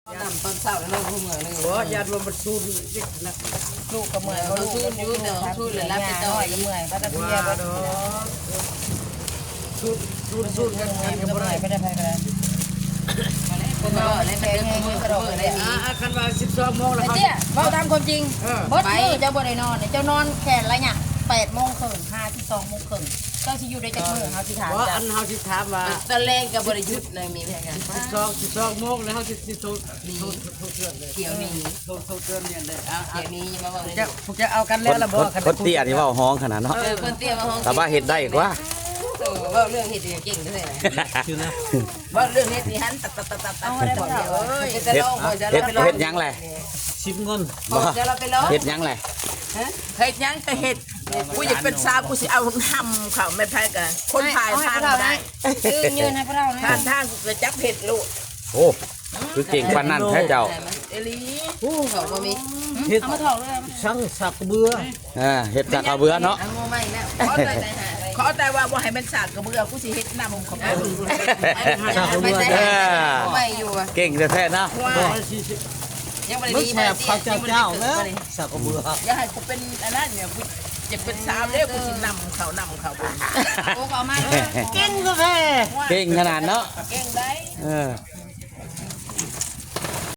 ตอนเช้าแล้วเราเมื่อยเลย บ่ญาติรวมมันสู้นะ ลูกก็เมื่อยเขาลูกก็ยุ่งเดี๋ยวช่วยเหลือรับไปต่อยก็เมื่อยก็ตะเพียก็สู้กันกันบ่ เมื่ ได้ อยไม่ได้ไปกัน คนเราได้ไปเมื่อยกระโดดได้ดี คันว่า12 โมงแล้ว ไอ้ ครับ เจี๊ยเว้าตามความจริงบดมือเจ้าบ่ได้นอนเจ้านอนแค่ไรเนี่ย8 โมงครึ่ง5 ที่2 โมงครึ่งเจ้าสิอยู่ได้จักมื้อเฮาสิถาม ว่า จ้ะ อันเฮาสิถามว่า ตอนแรกกับบริยุทธ์เลยมีแพงกัน 12โมงแล้วเฮาสิโทรเตือนเลย เขียวนี้ โทรเตือนเนี่ยเลยอ่ะ เขียวนี้มาบอกเลย พวกจะเอากันแล้วล่ะบ่ คนเตี้ยนี่เว้าฮ้องขนาดเนาะ คนเตี้ยมาห้อง แต่ว่าเฮ็ดได้กว่า ว่าเรื่องเห็ดเก่งด้วยนะ ว่าเรื่องเห็ดนี่ฮันตัดบอกเดี๋ยวเอ้ยจะลองจะ เฮ็ด ไปลอง เฮ็ดหยังแหละ 10 เงิน จะเราไปลอง เฮ็ดหยังแหละ เฮ็ดหยังแต่เฮ็ดกูอยากเป็นสาวกูสิเอาทำเขาไม่แพ้กันคนถ่ายทางบ่ได้ ยืนให้พวกเรานะ ทางทางกูจะจับเฮ็ดลูก โอ้คือเก่งปานนั้นแท้เจ้า เอลี เขาบ่มี เฮ็ด เอามาถอกเลย ช่างสักเบื่อ เฮ็ดจากกระเบือเนาะ เอาโม่ไม่แล้ว ขอแต่ว่าบ่ให้มันสาดกระเบือกูสิเฮ็ดนำเขาไป ไม่ใช่ไม่อยู่อ่ะ เก่งแท้ๆเนาะ ยังไม่ได้ มัน ดี แสบข้าวเจ้าแล้วสักเบื่อ อย่าให้กูเป็นอันนั้นเนี่ยกูจะเป็นสาวเด้อกูสินำเขาบน โอ้ก็เอามา เก่งก็แท้ เก่งขนาดเนาะ เก่งได้ เออ